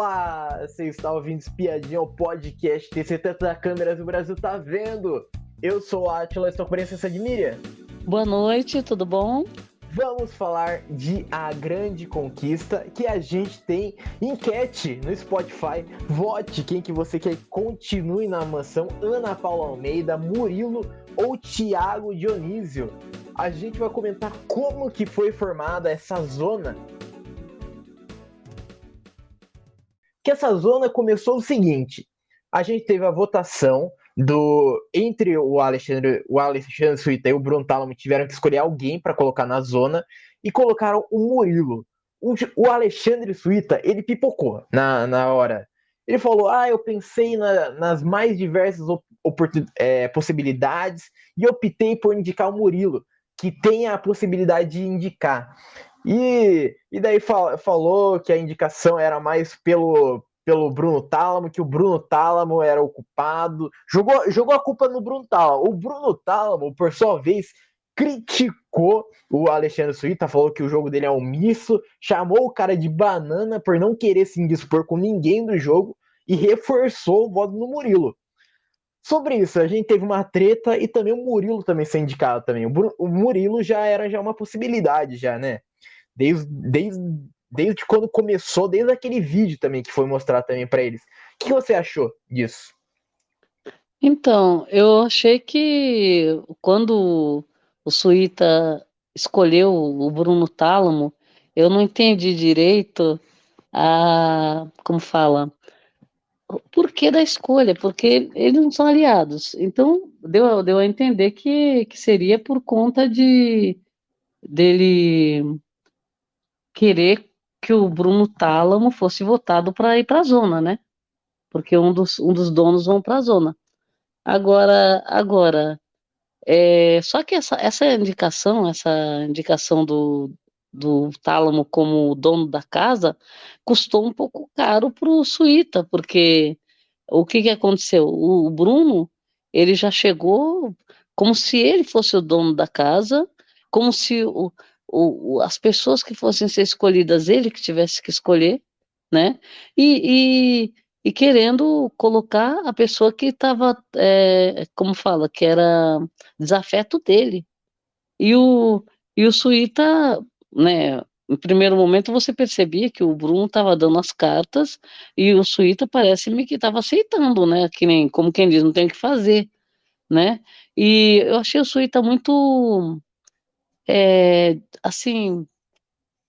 Olá, você está ouvindo Espiadinha, o podcast T70 câmeras do Brasil tá vendo. Eu sou o Átila, estou com a presença de Miriam. Boa noite, tudo bom? Vamos falar de A Grande Conquista, que a gente tem enquete no Spotify. Vote quem que você quer que continue na mansão, Ana Paula Almeida, Murilo ou Thiago Dionísio. A gente vai comentar como que foi formada essa zona. Que essa zona começou o seguinte: a gente teve a votação entre o Alexandre Suíta e o Bruno Tálamo, tiveram que escolher alguém para colocar na zona e colocaram o Murilo. O Alexandre Suíta, ele pipocou na hora. Ele falou: eu pensei nas mais diversas possibilidades e optei por indicar o Murilo, que tem a possibilidade de indicar. E daí falou que a indicação era mais pelo Bruno Tálamo, que o Bruno Tálamo era o culpado. Jogou a culpa no Bruno Tálamo. O Bruno Tálamo, por sua vez, criticou o Alexandre Suíta, falou que o jogo dele é omisso, chamou o cara de banana por não querer se indispor com ninguém do jogo e reforçou o voto no Murilo. Sobre isso, a gente teve uma treta e também o Murilo também ser indicado também. O Murilo já era uma possibilidade, já, né? Desde quando começou, desde aquele vídeo também que foi mostrar também para eles. O que você achou disso? Então, eu achei que quando o Suíta escolheu o Bruno Tálamo, eu não entendi direito como fala, o porquê da escolha, porque eles não são aliados. Então, deu a entender que seria por conta dele querer que o Bruno Tálamo fosse votado para ir para a zona, né? Porque um dos donos vão para a zona. Agora, só que essa indicação do Tálamo como dono da casa custou um pouco caro para o Suíta, porque o que aconteceu? O Bruno, ele já chegou como se ele fosse o dono da casa, como se as pessoas que fossem ser escolhidas, ele que tivesse que escolher, né? E querendo colocar a pessoa que estava, como fala, que era desafeto dele. E o Suíta, né, em primeiro momento você percebia que o Bruno estava dando as cartas e o Suíta parece-me que estava aceitando, né, que nem, como quem diz, não tem o que fazer, né? E eu achei o Suíta muito, assim,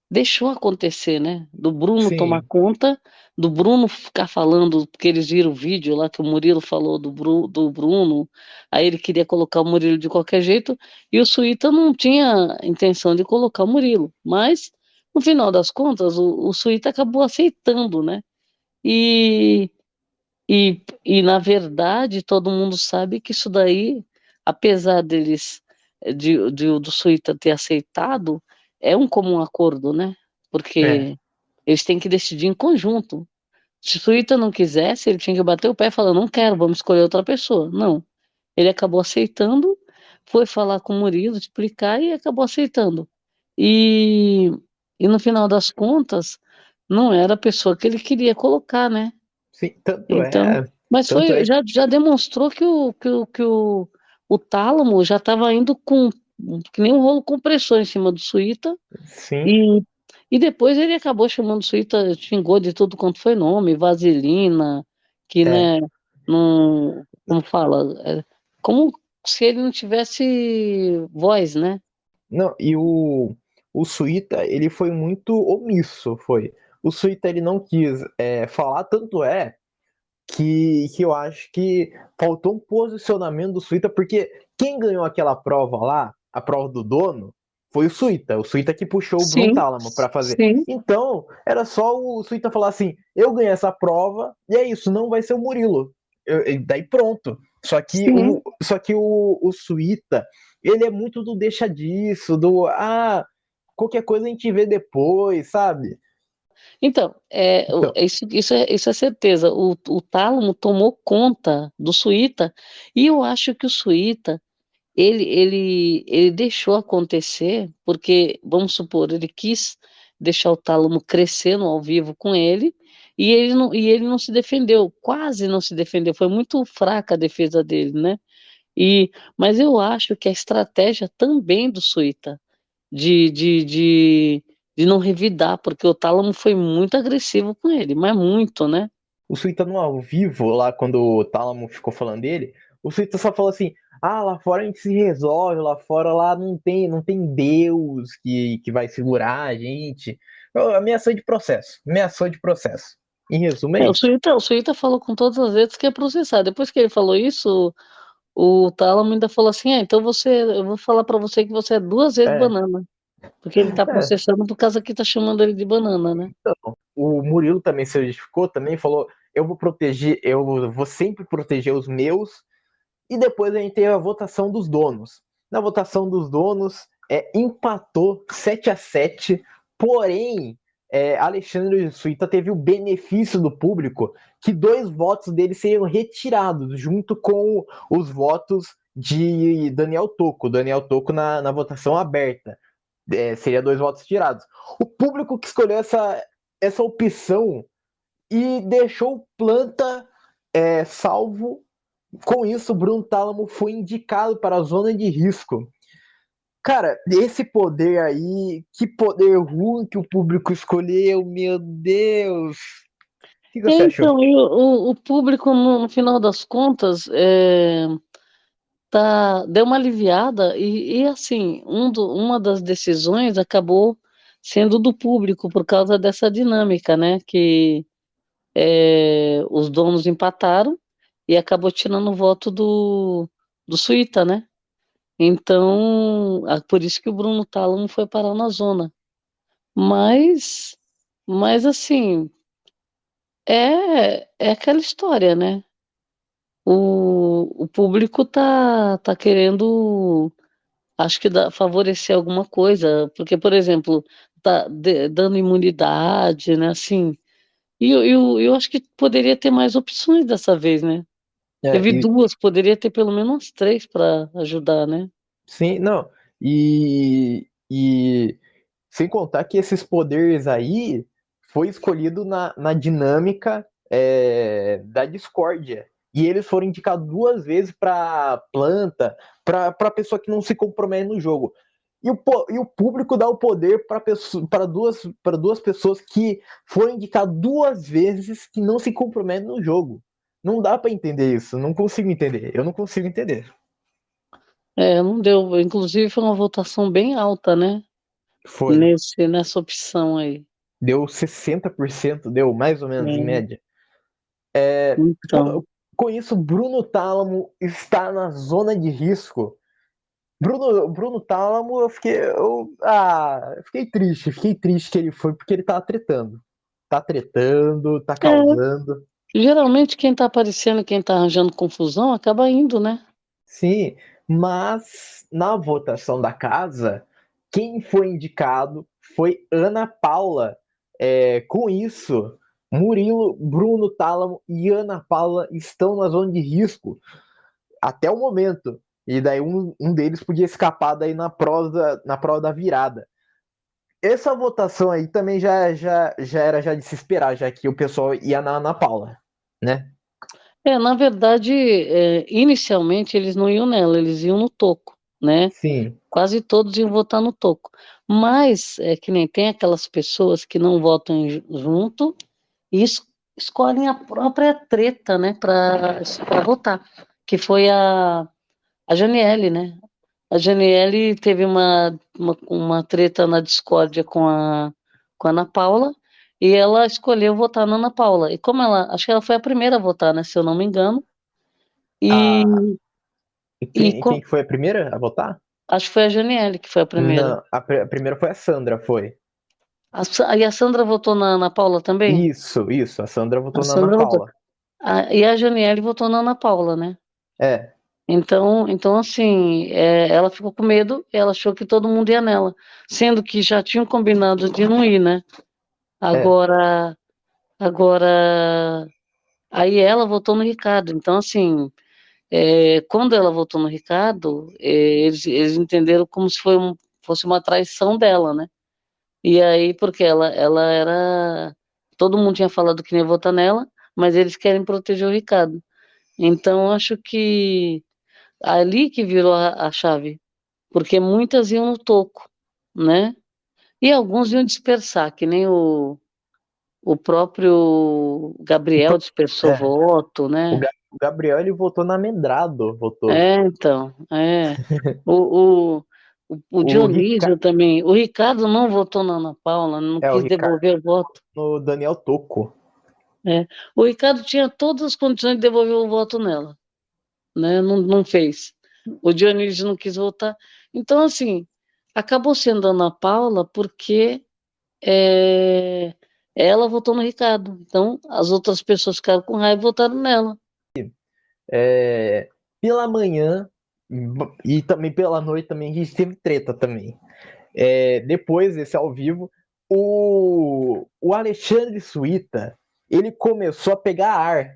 deixou acontecer, né? Do Bruno tomar Sim. conta, do Bruno ficar falando, porque eles viram o vídeo lá que o Murilo falou do Bruno, aí ele queria colocar o Murilo de qualquer jeito, e o Suíta não tinha intenção de colocar o Murilo, mas no final das contas o Suíta acabou aceitando, né? E, e na verdade todo mundo sabe que isso daí, apesar do Suíta ter aceitado, é um comum acordo, né? É. Porque eles têm que decidir em conjunto. Se o Suíta não quisesse, ele tinha que bater o pé e falar, não quero, vamos escolher outra pessoa. Não. Ele acabou aceitando, foi falar com o Murilo, explicar e acabou aceitando. E, e no final das contas, não era a pessoa que ele queria colocar, né? Sim, Então, mas tanto é, já demonstrou que o Tálamo já estava indo que nem um rolo compressor em cima do Suíta, sim, e, e depois ele acabou chamando o Suíta, xingou de tudo quanto foi nome, vaselina, que, é. né, não, como fala, como se ele não tivesse voz, né? Não, e o Suíta, ele foi muito omisso, foi. O Suíta, ele não quis falar, tanto é que eu acho que faltou um posicionamento do Suíta, porque quem ganhou aquela prova lá, a prova do dono, foi o Suíta que puxou o Bruno Sim, Tálamo para fazer. sim, Então, era só o Suíta falar assim: eu ganhei essa prova, e é isso, não vai ser o Murilo. Daí pronto. Só que sim. o Suíta, ele é muito do deixa disso, qualquer coisa a gente vê depois, sabe? Então, Então, isso é certeza. O Tálamo tomou conta do Suíta, e eu acho que o Suíta, ele deixou acontecer, porque, vamos supor, ele quis deixar o Tálamo crescendo ao vivo com ele, e ele não se defendeu, quase não se defendeu, foi muito fraca a defesa dele, né? Mas eu acho que a estratégia também do Suíta de, de, de, de não revidar, porque o Tálamo foi muito agressivo com ele, mas muito, né? O Suíta no ao vivo, lá quando o Tálamo ficou falando dele, o Suíta só falou assim: ah, lá fora a gente se resolve, lá fora lá não tem Deus que vai segurar a gente. Ameaçou de processo. Ameaçou de processo. Em resumo, é É, o isso. Suíta, o Suíta falou com todas as letras que ia processar. Depois que ele falou isso, o Tálamo ainda falou assim: então eu vou falar pra você que você é duas vezes É, banana. Porque ele tá é. processando por causa que tá chamando ele de banana, né? Então, o Murilo também se justificou, também falou: eu vou sempre proteger os meus. E depois a gente teve a votação dos donos. Na votação dos donos, empatou 7-7, porém, Alexandre Suíta teve o benefício do público que 2 votos dele seriam retirados, junto com os votos de Daniel Toco. Daniel Toco na votação aberta. Seria 2 votos tirados. O público que escolheu essa opção e deixou o Planta salvo. Com isso, Bruno Tálamo foi indicado para a zona de risco. Cara, esse poder aí, que poder ruim que o público escolheu, meu Deus. O que você achou? Então, o público, no final das contas, deu uma aliviada e assim, uma das decisões acabou sendo do público por causa dessa dinâmica, né? Que os donos empataram e acabou tirando o voto do Suíta, né? Então, por isso que o Bruno Tálamo foi parar na zona. Mas, mas assim, é aquela história, né? O público tá querendo, acho que favorecer alguma coisa, porque, por exemplo, tá dando imunidade, né? Assim, eu acho que poderia ter mais opções dessa vez, né? É, Teve duas, poderia ter pelo menos umas três para ajudar, né? sim, não. E sem contar que esses poderes aí foi escolhido na dinâmica da discórdia. E eles foram indicados 2 vezes para planta, para pessoa que não se compromete no jogo. E o público dá o poder para duas pessoas que foram indicadas 2 vezes que não se comprometem no jogo. Não dá para entender isso. Não consigo entender. Eu não consigo entender. Não deu. Inclusive foi uma votação bem alta, né? Foi. Nessa opção aí. Deu 60%, deu mais ou menos em É, média. então. Com isso, Bruno Tálamo está na zona de risco. Bruno Tálamo, eu fiquei triste que ele foi, porque ele tá tretando. Tá tretando, tá É, causando. geralmente quem tá aparecendo, quem tá arranjando confusão, acaba indo, né? Sim, mas na votação da casa, quem foi indicado foi Ana Paula. Com isso, Murilo, Bruno Tálamo e Ana Paula estão na zona de risco até o momento. E daí um deles podia escapar daí na prova da virada. Essa votação aí também já era já de se esperar, já que o pessoal ia na Ana Paula, né? Na verdade, inicialmente eles não iam nela, eles iam no Toco, né? Sim. Quase todos iam votar no Toco. Mas é que nem tem aquelas pessoas que não votam junto e escolhem a própria treta, né, para votar, que foi a Janiele, né? A Janiele teve uma treta na discórdia com a Ana Paula e ela escolheu votar na Ana Paula. E como acho que ela foi a primeira a votar, né, se eu não me engano, e, A, e quem que foi a primeira a votar? acho que foi a Janiele que foi a primeira. Não, a primeira foi a Sandra, foi. E a Sandra votou na Ana Paula também? Isso, a Sandra A votou na Ana Sandra votou. Paula. E a Janiele votou na Ana Paula, né? É, Então assim, ela ficou com medo, ela achou que todo mundo ia nela, sendo que já tinham combinado de não ir, né? é. Agora, agora, aí ela votou no Ricardo. Então, assim, quando ela votou no Ricardo, eles entenderam como se fosse uma traição dela, né? E aí, porque ela era. Todo mundo tinha falado que nem ia votar nela, mas eles querem proteger o Ricardo. Então, acho que ali que virou a chave, porque muitas iam no toco, né? E alguns iam dispersar, que nem o próprio O, Gabriel pro- dispersou é, voto, né? o Gabriel, ele votou na Medrado, votou. Então, é. O, o, o O Dionísio Ricardo, também. O Ricardo não votou na Ana Paula, não o quis Ricardo devolver o voto. no Daniel Toco. É. O Ricardo tinha todas as condições de devolver o voto nela, né? Não, não fez. O Dionísio não quis votar. Então, assim, acabou sendo a Ana Paula porque é, ela votou no Ricardo. Então, as outras pessoas ficaram com raiva e votaram nela. É, pela manhã e também pela noite também a gente teve treta também. Depois desse ao vivo, o Alexandre Suíta, ele começou a pegar ar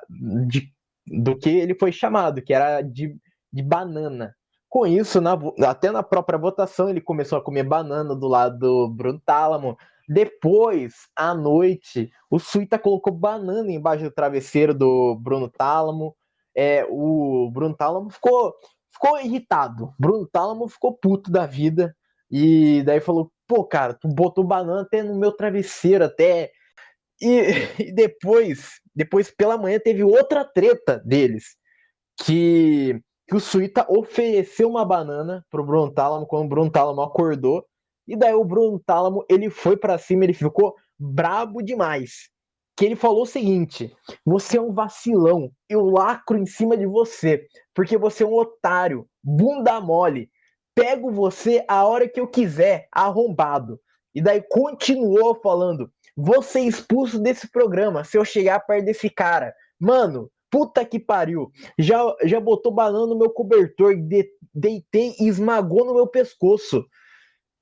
do que ele foi chamado, que era de banana. Com isso, até na própria votação, ele começou a comer banana do lado do Bruno Tálamo. Depois, à noite, o Suíta colocou banana embaixo do travesseiro do Bruno Tálamo. O Bruno Tálamo ficou irritado. Bruno Tálamo ficou puto da vida. E daí falou: pô, cara, tu botou banana até no meu travesseiro, até. E depois pela manhã, teve outra treta deles. Que o Suíta ofereceu uma banana pro Bruno Tálamo quando o Bruno Tálamo acordou. E daí o Bruno Tálamo, ele foi para cima, ele ficou brabo demais. Que ele falou o seguinte: você é um vacilão, eu lacro em cima de você, porque você é um otário, bunda mole. Pego você a hora que eu quiser, arrombado. E daí continuou falando: você é expulso desse programa se eu chegar perto desse cara. Mano, puta que pariu. Já botou banana no meu cobertor, deitei e esmagou no meu pescoço.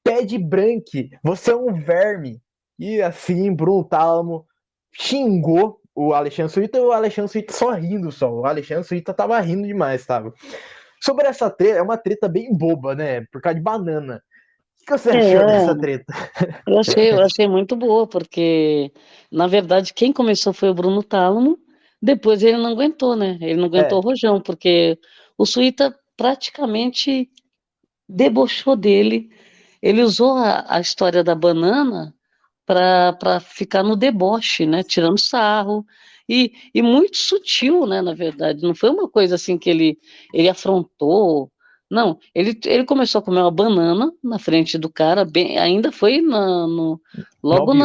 Pé de branque, você é um verme. E assim, Bruno Tálamo xingou o Alexandre Suíta e o Alexandre Suíta só rindo só. O Alexandre Suíta tava rindo demais, tava. Sobre essa treta, é uma treta bem boba, né? Por causa de banana. O que você achou dessa É, treta? eu achei muito boa, porque, na verdade, quem começou foi o Bruno Tálamo, depois ele não aguentou, né? Ele não aguentou o É, rojão, porque o Suíta praticamente debochou dele. Ele usou a história da banana para ficar no deboche, né? Tirando sarro. E muito sutil, né? Na verdade, não foi uma coisa assim que ele afrontou. Não, ele começou a comer uma banana na frente do cara, bem, ainda foi no ao logo vivo.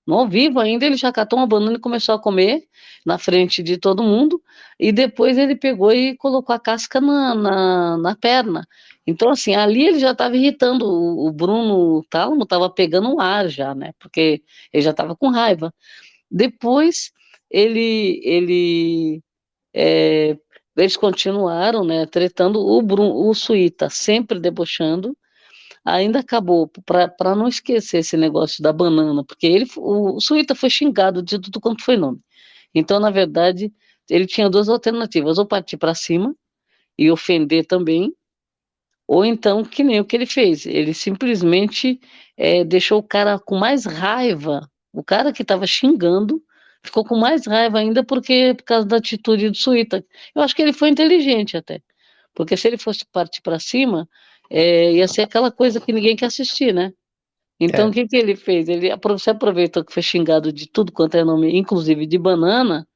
no ao vivo ainda, ele já catou uma banana e começou a comer na frente de todo mundo, e depois ele pegou e colocou a casca na perna. Então, assim, ali ele já estava irritando, o Bruno Tálamo estava pegando um ar já, né? Porque ele já estava com raiva. Depois, ele é, eles continuaram, né, tretando, o Suíta sempre debochando, ainda acabou, para não esquecer esse negócio da banana, porque o Suíta foi xingado de tudo quanto foi nome. Então, na verdade, ele tinha duas alternativas, ou partir para cima e ofender também, ou então, que nem o que ele fez, ele simplesmente deixou o cara com mais raiva, o cara que estava xingando, ficou com mais raiva ainda por causa da atitude do Suíta. Eu acho que ele foi inteligente até, porque se ele fosse partir para cima, ia ser aquela coisa que ninguém quer assistir, né? Então, o É, que que ele fez? Ele se aproveitou que foi xingado de tudo quanto é nome, inclusive de banana,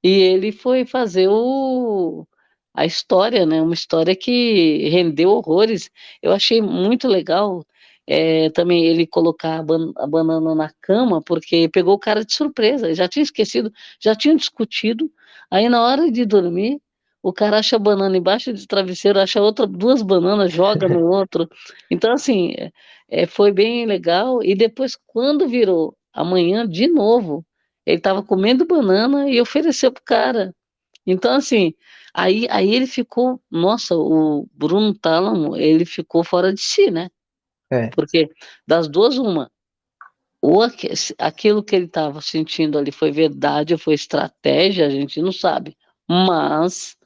e ele foi fazer a história, né? Uma história que rendeu horrores. Eu achei muito legal também ele colocar a banana na cama, porque pegou o cara de surpresa. Ele já tinha esquecido, já tinham discutido. Aí na hora de dormir, o cara acha a banana embaixo do travesseiro, acha duas bananas, joga no outro. Então, assim, foi bem legal. E depois, quando virou amanhã, de novo. Ele estava comendo banana e ofereceu pro cara. Então, assim, aí ele ficou, nossa, o Bruno Tálamo, ele ficou fora de si, né? é, Porque das duas, uma, ou aquilo que ele estava sentindo ali foi verdade ou foi estratégia, a gente não sabe. Mas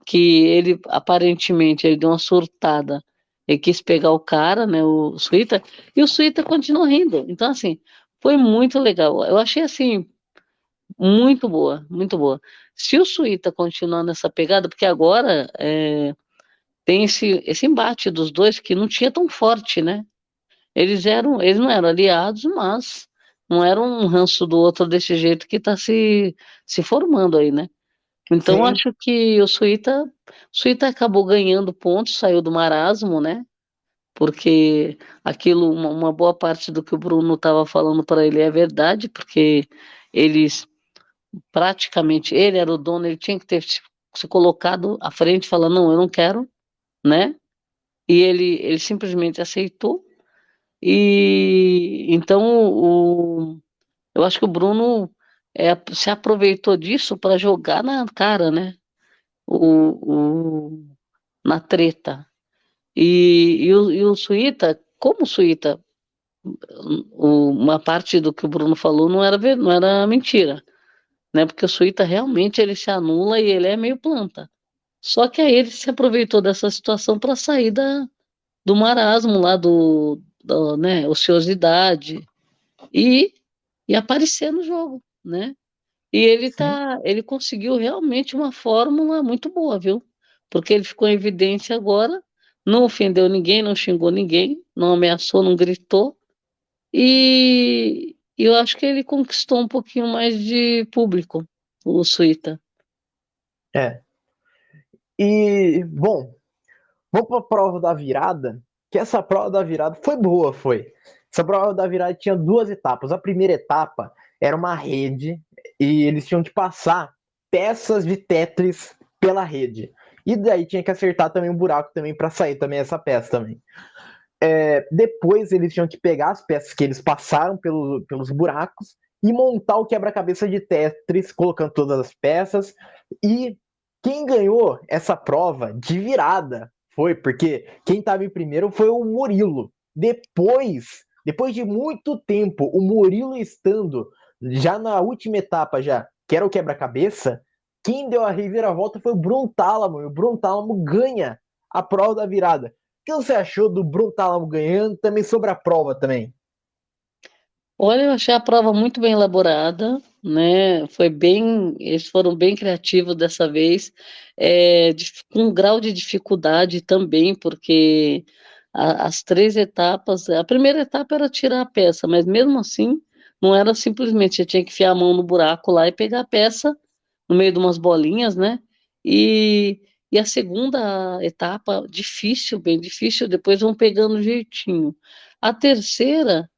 que ele, aparentemente, ele deu uma surtada Ele quis pegar o cara, né, o Suíta, e o Suíta continuou rindo. Então, assim, foi muito legal. Eu achei, assim, muito boa, muito boa. Se o Suíta continuar nessa pegada, porque agora tem esse embate dos dois que não tinha tão forte, né? Eles não eram aliados, mas não era um ranço do outro desse jeito que está se formando aí, né? Então, Sim, acho que o Suíta acabou ganhando pontos, saiu do marasmo, né? Porque aquilo, uma boa parte do que o Bruno estava falando para ele é verdade, porque eles praticamente, ele era o dono, ele tinha que ter se colocado à frente, falando, não, eu não quero, né? E ele simplesmente aceitou. E então eu acho que o Bruno se aproveitou disso para jogar na cara, né? Na treta. E o Suíta, como o Suíta, uma parte do que o Bruno falou não era mentira, né? Porque o Suíta realmente ele se anula e ele é meio planta. Só que aí ele se aproveitou dessa situação para sair do marasmo lá né, ociosidade e, e aparecer no jogo, né? E sim. ele conseguiu realmente uma fórmula muito boa, viu? Porque ele ficou em evidência agora, não ofendeu ninguém, não xingou ninguém, não ameaçou, não gritou, e eu acho que ele conquistou um pouquinho mais de público, o Suíta. É. E, bom, vamos para a prova da virada, que essa prova da virada foi boa, foi. Essa prova da virada tinha duas etapas. A primeira etapa era uma rede e eles tinham que passar peças de Tetris pela rede. E daí tinha que acertar também um buraco também para sair também essa peça também. Depois eles tinham que pegar as peças que eles passaram pelos buracos e montar o quebra-cabeça de Tetris, colocando todas as peças. E quem ganhou essa prova de virada foi, porque quem estava em primeiro foi o Murilo. Depois de muito tempo, o Murilo estando já na última etapa, já, que era o quebra-cabeça, quem deu a reviravolta foi o Bruno Tálamo. E o Bruno Tálamo ganha a prova da virada. O que você achou do Bruno Tálamo ganhando? Também sobre a prova também. Olha, eu achei a prova muito bem elaborada, né? Eles foram bem criativos dessa vez, com um grau de dificuldade também, porque as três etapas, a primeira etapa era tirar a peça, mas mesmo assim, não era simplesmente, você tinha que enfiar a mão no buraco lá e pegar a peça no meio de umas bolinhas, né? E, e a segunda etapa, difícil, bem difícil, depois vão pegando jeitinho. A terceira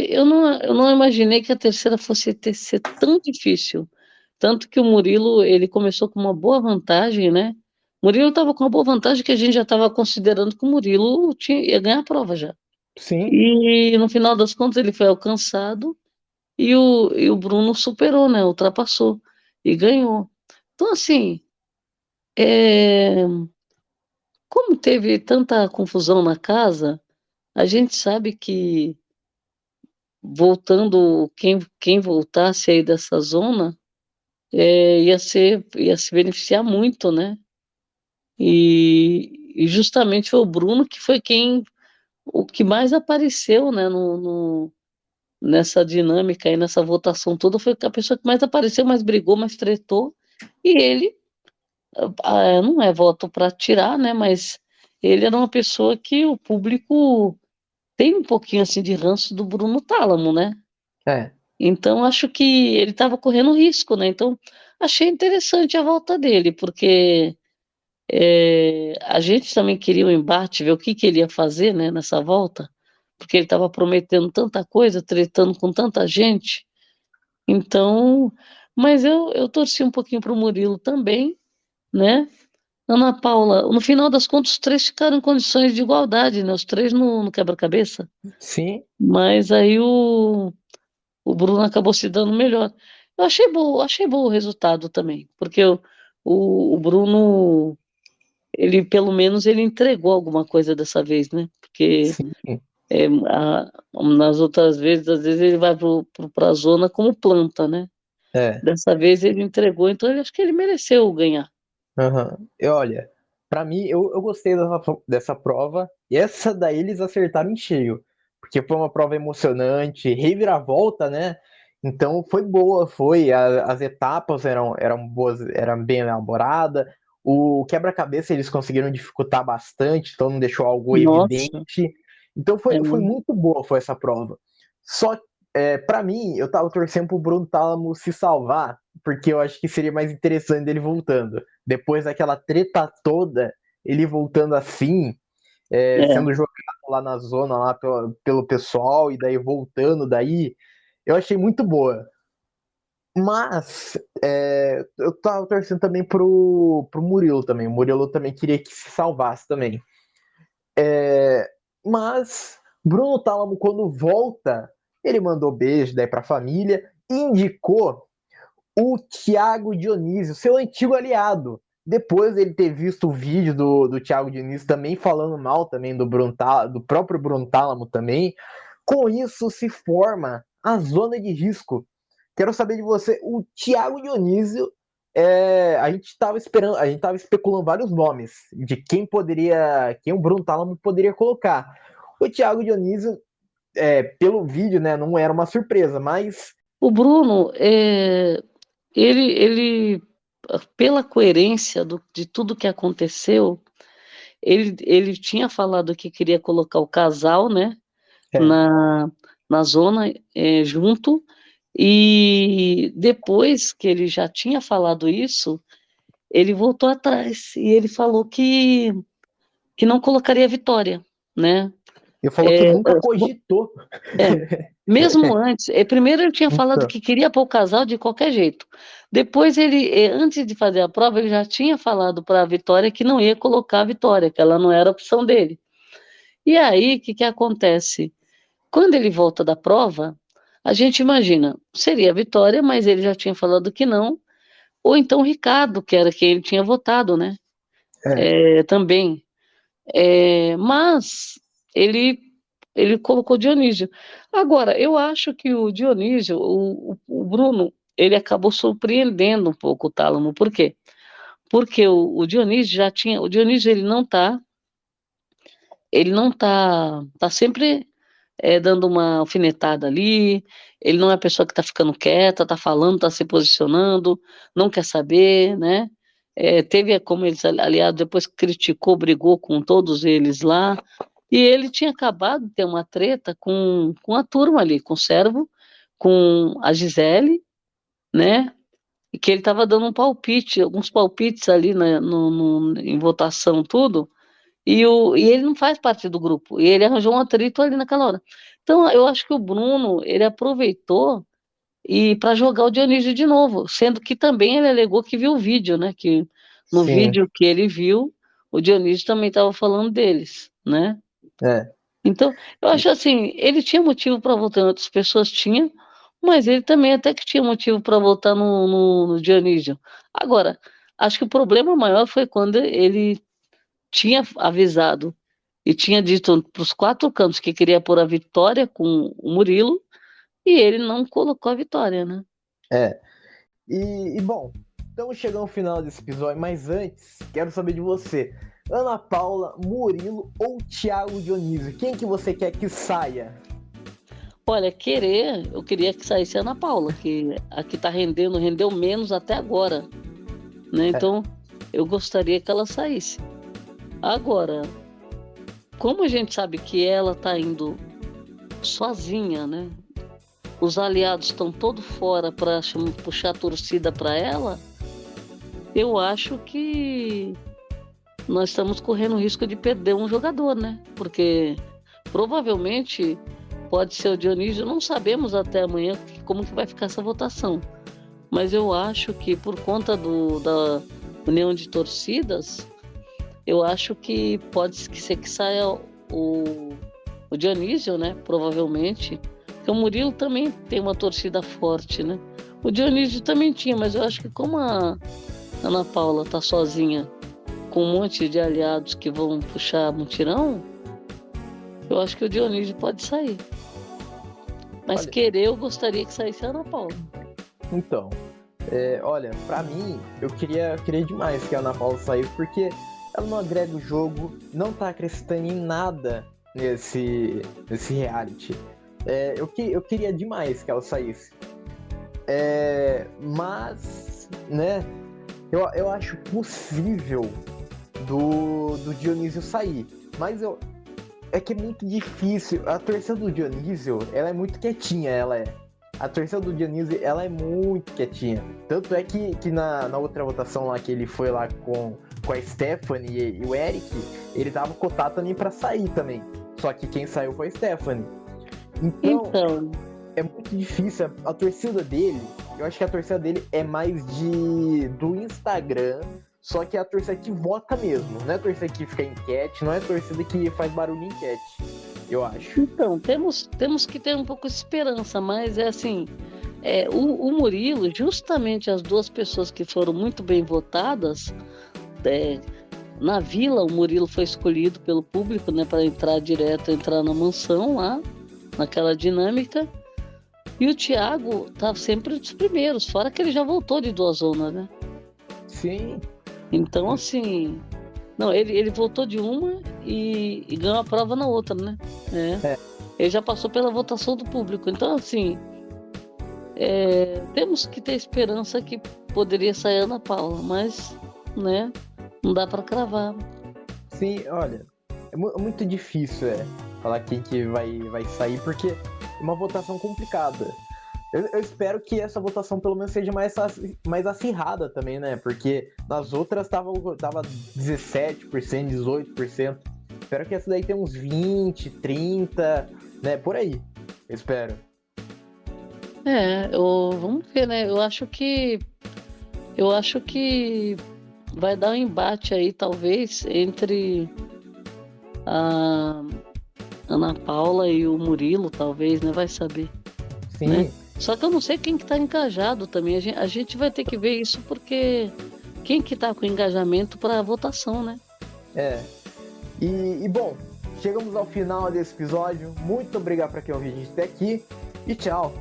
eu não imaginei que a terceira fosse ser tão difícil. Tanto que o Murilo, ele começou com uma boa vantagem, né? O Murilo estava com uma boa vantagem que a gente já estava considerando que o Murilo ia ganhar a prova já. Sim, E no final das contas ele foi alcançado e o Bruno superou, né? Ultrapassou e ganhou. Então, assim, é, como teve tanta confusão na casa, a gente sabe que voltando, quem voltasse aí dessa zona, ia se beneficiar muito, né? E justamente foi o Bruno que foi o que mais apareceu, né, nessa dinâmica aí, nessa votação toda, foi a pessoa que mais apareceu, mais brigou, mais tretou, e ele, não é voto para tirar, né, mas ele era uma pessoa que o público tem um pouquinho assim de ranço do Bruno Tálamo, né? é. Então, acho que ele estava correndo risco, né? Então, achei interessante a volta dele, porque a gente também queria o embate, ver o que ele ia fazer, né, nessa volta, porque ele estava prometendo tanta coisa, tretando com tanta gente. Então, mas eu torci um pouquinho para o Murilo também, né? Ana Paula, no final das contas, os três ficaram em condições de igualdade, né? Os três no quebra-cabeça. Sim, Mas aí o Bruno acabou se dando melhor. Eu achei bom o resultado também, porque o Bruno, ele pelo menos ele entregou alguma coisa dessa vez, né? Porque sim. nas outras vezes, às vezes ele vai para a zona como planta, né? É. Dessa vez ele entregou, então eu acho que ele mereceu ganhar. Uhum. E olha, Pra mim, eu gostei dessa prova, e essa daí eles acertaram em cheio, porque foi uma prova emocionante, reviravolta, né? Então foi boa, as etapas eram boas, eram bem elaboradas, o quebra-cabeça eles conseguiram dificultar bastante, então não deixou algo Nossa, evidente. Então é, foi muito boa foi essa prova. Só para mim, eu tava torcendo pro Bruno Tálamo se salvar, porque eu acho que seria mais interessante ele voltando. Depois daquela treta toda, ele voltando assim, é. sendo jogado lá na zona lá pelo pessoal e daí voltando daí, eu achei muito boa. Mas eu tava torcendo também pro Murilo também. O Murilo também queria que se salvasse também. Mas Bruno Tálamo, quando volta, ele mandou beijo daí pra família, indicou o Thiago Dionísio, seu antigo aliado. Depois ele ter visto o vídeo do Thiago Dionísio também falando mal também do próprio Bruno Tálamo também. Com isso se forma a zona de risco. Quero saber de você, o Thiago Dionísio, a gente estava esperando, a gente estava especulando vários nomes de quem o Bruno Tálamo poderia colocar. O Thiago Dionísio, pelo vídeo, né, não era uma surpresa, mas O Bruno, ele, pela coerência de tudo que aconteceu, ele tinha falado que queria colocar o casal, né, é, na, na zona, junto, e depois que ele já tinha falado isso, ele voltou atrás e ele falou que não colocaria a Vitória, né? ele falou que É, nunca cogitou. é, mesmo antes, primeiro ele tinha falado Então, que queria pôr o casal de qualquer jeito. Depois ele, antes de fazer a prova, ele já tinha falado para a Vitória que não ia colocar a Vitória, que ela não era opção dele. E aí, o que que acontece? Quando ele volta da prova, a gente imagina, seria a Vitória, mas ele já tinha falado que não, ou então o Ricardo, que era quem ele tinha votado, né? é, Também. Mas ele colocou Dionísio. Agora, eu acho que o Dionísio, o Bruno, ele acabou surpreendendo um pouco o Tálamo. Por quê? Porque o Dionísio já tinha. O Dionísio tá sempre dando uma alfinetada ali. Ele não é a pessoa que está ficando quieta, está falando, está se posicionando, não quer saber, né? Teve como eles aliados, depois criticou, brigou com todos eles lá. E ele tinha acabado de ter uma treta com a turma ali, com o Servo, com a Gisele, né? E que ele estava dando um palpite, alguns palpites ali em votação, tudo, e ele não faz parte do grupo, e ele arranjou um atrito ali naquela hora. Então, eu acho que o Bruno, ele aproveitou e para jogar o Dionísio de novo, sendo que também ele alegou que viu o vídeo, né? Que no sim, vídeo que ele viu, o Dionísio também estava falando deles, né? é. Então, eu acho assim, ele tinha motivo para votar em outras pessoas, tinha, mas ele também até que tinha motivo para votar no Dionísio. Agora, acho que o problema maior foi quando ele tinha avisado e tinha dito para os quatro cantos que queria pôr a Vitória com o Murilo, e ele não colocou a Vitória, né? É. Bom, estamos chegando ao final desse episódio, mas antes, quero saber de você. Ana Paula, Murilo ou Thiago Dionísio? Quem que você quer que saia? Olha, eu queria que saísse a Ana Paula, que a que está rendendo, rendeu menos até agora, né? É, Então, eu gostaria que ela saísse. Agora, como a gente sabe que ela está indo sozinha, né? Os aliados estão todos fora para puxar a torcida para ela. Eu acho que nós estamos correndo o risco de perder um jogador, né? Porque provavelmente pode ser o Dionísio, não sabemos até amanhã como que vai ficar essa votação. Mas eu acho que por conta da união de torcidas, eu acho que pode ser que saia o Dionísio, né? Provavelmente. Porque o Murilo também tem uma torcida forte, né? O Dionísio também tinha, mas eu acho que como a Ana Paula tá sozinha com um monte de aliados que vão puxar mutirão, eu acho que o Dionísio pode sair. Mas olha, eu gostaria que saísse a Ana Paula. então, olha, pra mim, eu queria demais que a Ana Paula saísse, porque ela não agrega o jogo, não tá acrescentando em nada nesse reality. Eu queria demais que ela saísse. Mas, né, eu acho possível do Dionísio sair. Mas é que é muito difícil. A torcida do Dionísio, ela é muito quietinha, A torcida do Dionísio, ela é muito quietinha. Tanto é que na outra votação lá, que ele foi lá com a Stephanie e o Eric, ele tava cotado também pra sair também. Só que quem saiu foi a Stephanie. Então, é muito difícil. A torcida dele, eu acho que a torcida dele é mais do Instagram, só que é a torcida que vota mesmo. Não é a torcida que fica em enquete, não é a torcida que faz barulho em enquete, eu acho. Então, temos que ter um pouco de esperança, mas é assim, o Murilo, justamente as duas pessoas que foram muito bem votadas, na Vila, o Murilo foi escolhido pelo público, né, para entrar na mansão lá, naquela dinâmica. E o Thiago tá sempre entre os primeiros, fora que ele já voltou de 2 zonas, né? Sim. Então, assim, não, ele voltou de uma e ganhou a prova na outra, né? Ele já passou pela votação do público. Então, assim, temos que ter esperança que poderia sair a Ana Paula, mas, né, não dá para cravar. Sim, olha, é muito difícil falar quem que vai sair, porque é uma votação complicada. Eu espero que essa votação pelo menos seja mais acirrada também, né? Porque nas outras tava 17%, 18%. Espero que essa daí tenha uns 20, 30, né? Por aí. Eu espero. Vamos ver, né? Eu acho que vai dar um embate aí, talvez, entre a Ana Paula e o Murilo, talvez, né? Vai saber. Sim. Né? Só que eu não sei quem que tá engajado também. A gente vai ter que ver isso, porque quem que tá com engajamento para votação, né? E bom, chegamos ao final desse episódio. Muito obrigado para quem ouviu a gente até aqui e tchau.